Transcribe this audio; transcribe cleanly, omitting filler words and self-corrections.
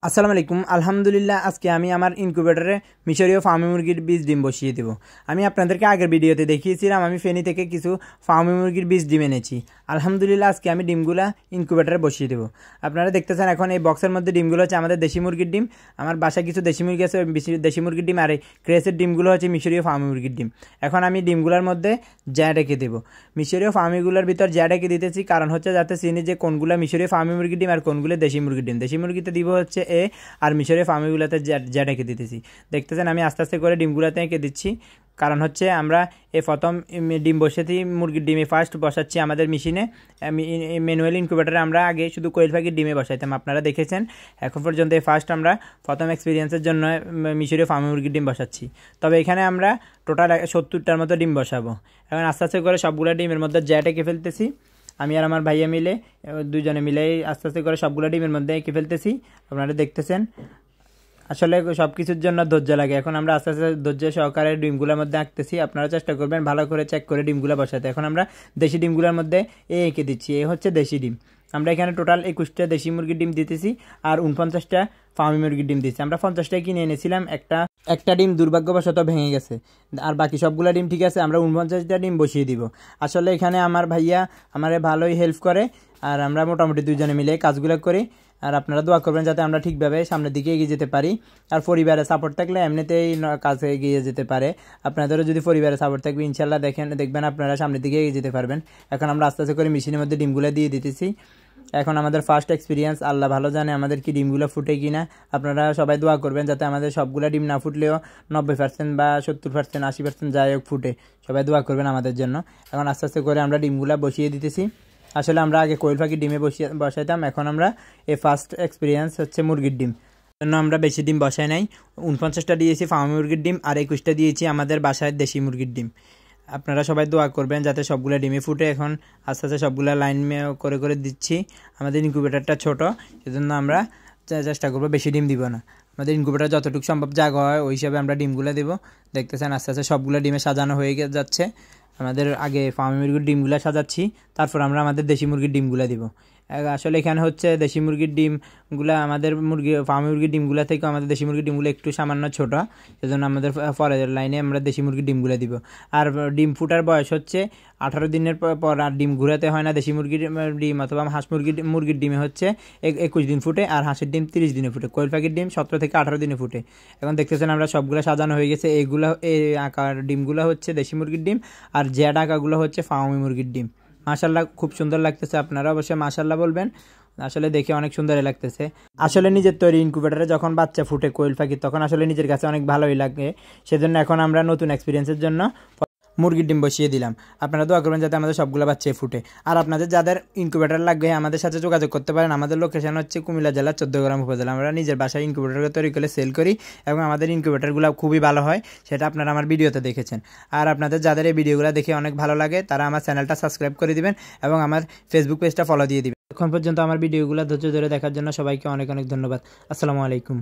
আসসালামু আলাইকুম। আলহামদুলিল্লাহ, আজকে আমি আমার ইনকিউবেটরে মিশরীয় ফার্মি মুরগির বীজ ডিম বসিয়ে দেব। আমি আপনাদেরকে আগের ভিডিওতে দেখিয়েছিলাম আমি ফেনী থেকে কিছু ফার্মি মুরগির বীজ ডিম এনেছি। আলহামদুলিল্লাহ, আজকে আমি ডিমগুলা ইনকিউবেটরে বসিয়ে দেব। আপনারা দেখতেছেন এখন এই বক্সের মধ্যে ডিমগুলো হচ্ছে আমাদের দেশি মুরগির ডিম। আমার বাসায় কিছু দেশি মুরগি আছে, দেশি মুরগির ডিম, আর এই ক্রেসের ডিমগুলো হচ্ছে মিশরীয় ফার্মি মুরগির ডিম। এখন আমি ডিমগুলোর মধ্যে জ্যা রেখে দেবো। মিশরীয় ফার্মিগুলোর ভিতর জ্যা রেখে দিতেছি, কারণ হচ্ছে যাতে চিনি যে কোনগুলো মিশরীয় ফার্মি মুরগির ডিম আর কোনগুলো দেশি মুরগির ডিম। দেশি মুরগিতে দিব হচ্ছে এ, আর মিশরীয় ফার্মিগুলোতে জ্যা রেখে দিতেছি। দেখতেছেন আমি আস্তে আস্তে করে ডিমগুলোতে এঁকে দিচ্ছি, কারণ হচ্ছে আমরা প্রথম ডিম বসাতে মুরগির ডিমে ফার্স্ট বসাচ্ছি আমাদের মেশিনে। ম্যানুয়াল ইনকিউবেটরে আমরা আগে শুধু কোয়েল পাখির ডিমে বসাইতাম, আপনারা দেখেছেন। এখন পর্যন্ত ফার্স্ট আমরা প্রথম এক্সপিরিয়েন্সের জন্য মিশরীয় ফার্মি মুরগির ডিম বসাচ্ছি। তবে এখানে আমরা টোটাল 70টার মতো ডিম বসাবো। এখন আস্তে আস্তে করে সবগুলো ডিমের মধ্যে জ্যা টেকে ফেলতেছি। আমি আর আমার ভাইয়া মিলে, দুজনে মিলে আস্তে আস্তে করে সবগুলো ডিমের মধ্যে এঁকে ফেলতেছি। আপনারা দেখতেছেন আসলে সব কিছুর জন্য ধৈর্য লাগে। এখন আমরা আস্তে আস্তে ধৈর্য সহকারে ডিমগুলোর মধ্যে আঁকতেছি। আপনারা চেষ্টা করবেন ভালো করে চেক করে ডিমগুলো বসাতে। এখন আমরা দেশি ডিমগুলোর মধ্যে এঁকে দিচ্ছি। এ হচ্ছে দেশি ডিম। আমরা এখানে টোটাল 21টা দেশি মুরগির ডিম দিতেছি আর 49টা ফার্মি মুরগির ডিম দিচ্ছি। আমরা 50টায় কিনে এনেছিলাম, একটা ডিম দুর্ভাগ্যবশত ভেঙে গেছে, আর বাকি সবগুলো ডিম ঠিক আছে। আমরা 49টা ডিম বসিয়ে দিব। আসলে এখানে আমার ভাইয়া আমারে ভালোই হেল্প করে, আর আমরা মোটামুটি দুজনে মিলে কাজগুলো করি। আর আপনারা দোয়া করবেন যাতে আমরা ঠিকভাবে সামনের দিকে এগিয়ে যেতে পারি। আর পরিবারের সাপোর্ট থাকলে এমনিতেই কাজে এগিয়ে যেতে পারে। আপনাদেরও যদি পরিবারের সাপোর্ট থাকবে ইনশাল্লাহ দেখবেন আপনারা সামনের দিকে এগিয়ে যেতে পারবেন। এখন আমরা আস্তে আস্তে করে মেশিনের মধ্যে ডিমগুলো দিয়ে দিতেছি। এখন আমাদের ফার্স্ট এক্সপিরিয়েন্স, আল্লাহ ভালো জানে আমাদের কি ডিমগুলো ফুটে কিনা। আপনারা সবাই দোয়া করবেন যাতে আমাদের সবগুলো ডিম না ফুটলেও 90% বা 70%, 80% যাই হোক ফুটে। সবাই দোয়া করবেন আমাদের জন্য। এখন আস্তে আস্তে করে আমরা ডিমগুলো বসিয়ে দিতেছি। আসলে আমরা আগে কোয়েল পাখির ডিমে বসাইতাম, এখন আমরা ফার্স্ট এক্সপিরিয়েন্স হচ্ছে মুরগির ডিম জন্য আমরা বেশি ডিম বসাই নাই। 49টা দিয়েছি ফার্মি মুরগির ডিম আর 21টা দিয়েছি আমাদের বাসায় দেশি মুরগির ডিম। আপনারা সবাই দোয়া করবেন যাতে সবগুলো ডিমে ফুটে। এখন আস্তে আস্তে সবগুলো লাইন করে করে দিচ্ছি। আমাদের ইনকিউবেটরটা ছোট, সেজন্য আমরা চেষ্টা করবো বেশি ডিম দিব না। আমাদের ইনকিউবেটর যতটুকু সম্ভব জায়গা হয় ওই হিসাবে আমরা ডিমগুলো দেবো। দেখতেছেন আস্তে আস্তে সবগুলো ডিমে সাজানো হয়ে যাচ্ছে। আমাদের আগে ফার্মি মুরগির ডিমগুলো সাজাচ্ছি, তারপর আমরা আমাদের দেশি মুরগির ডিমগুলো দিব। আসলে এখানে হচ্ছে দেশি মুরগির ডিমগুলো আমাদের ফার্মি মুরগির ডিমগুলো থেকে আমাদের দেশি মুরগির ডিমগুলো একটু সামান্য ছোট, সেজন্য আমাদের পরের লাইনে আমরা দেশি মুরগির ডিমগুলো দিব। আর ডিম ফুটার বয়স হচ্ছে 18 দিনের পর আর ডিম ঘুরাতে হয় না। দেশি মুরগির ডিম অথবা হাঁস মুরগির ডিমে হচ্ছে 21 দিন ফুটে, আর হাঁসের ডিম 30 দিনে ফুটে। কোয়েল পাখির ডিম 17 থেকে 18 দিনে ফুটে। এখন দেখতেছেন আমরা সবগুলো সাজানো হয়ে গেছে। এই আঁকার ডিমগুলো হচ্ছে দেশি মুরগির ডিম, আর জ্যাড আঁকাগুলো হচ্ছে ফার্মি মুরগির ডিম। মাশাল্লাহ, খুব সুন্দর লাগতেছে। আপনারা অবশ্যই মাশাল্লাহ বলবেন। আসলে দেখে অনেক সুন্দরই লাগতেছে। আসলে নিজের তৈরি ইনকিউবেটরে যখন বাচ্চা ফুটে কোয়েল পাখি, তখন আসলে নিজের কাছে অনেক ভালোই লাগে। সেজন্য এখন আমরা নতুন এক্সপিরিয়েন্সের জন্য মুরগির ডিম বসিয়ে দিলাম। আপনারা দোয়া করবেন যাতে আমাদের সবগুলো বাচ্চাই ফুটে। আর আপনাদের যাদের ইনকিউবেটর লাগবে আমাদের সাথে যোগাযোগ করতে পারেন। আমাদের লোকেশন হচ্ছে কুমিল্লা জেলার 14 উপজেলা। আমরা নিজের বাসায় ইনকিউবেটর তৈরি করে সেল করি এবং আমাদের ইনকিউবেটরগুলো খুবই ভালো হয়, সেটা আপনারা আমার ভিডিওতে দেখেছেন। আর আপনাদের যাদের এই ভিডিওগুলো দেখে অনেক ভালো লাগে তারা আমার চ্যানেলটা সাবস্ক্রাইব করে দিবেন এবং আমার ফেসবুক পেজটা ফলো দিয়ে দিবেন। এখন পর্যন্ত আমার ভিডিওগুলো ধৈর্য ধরে দেখার জন্য সবাইকে অনেক অনেক ধন্যবাদ। আসসালামু আলাইকুম।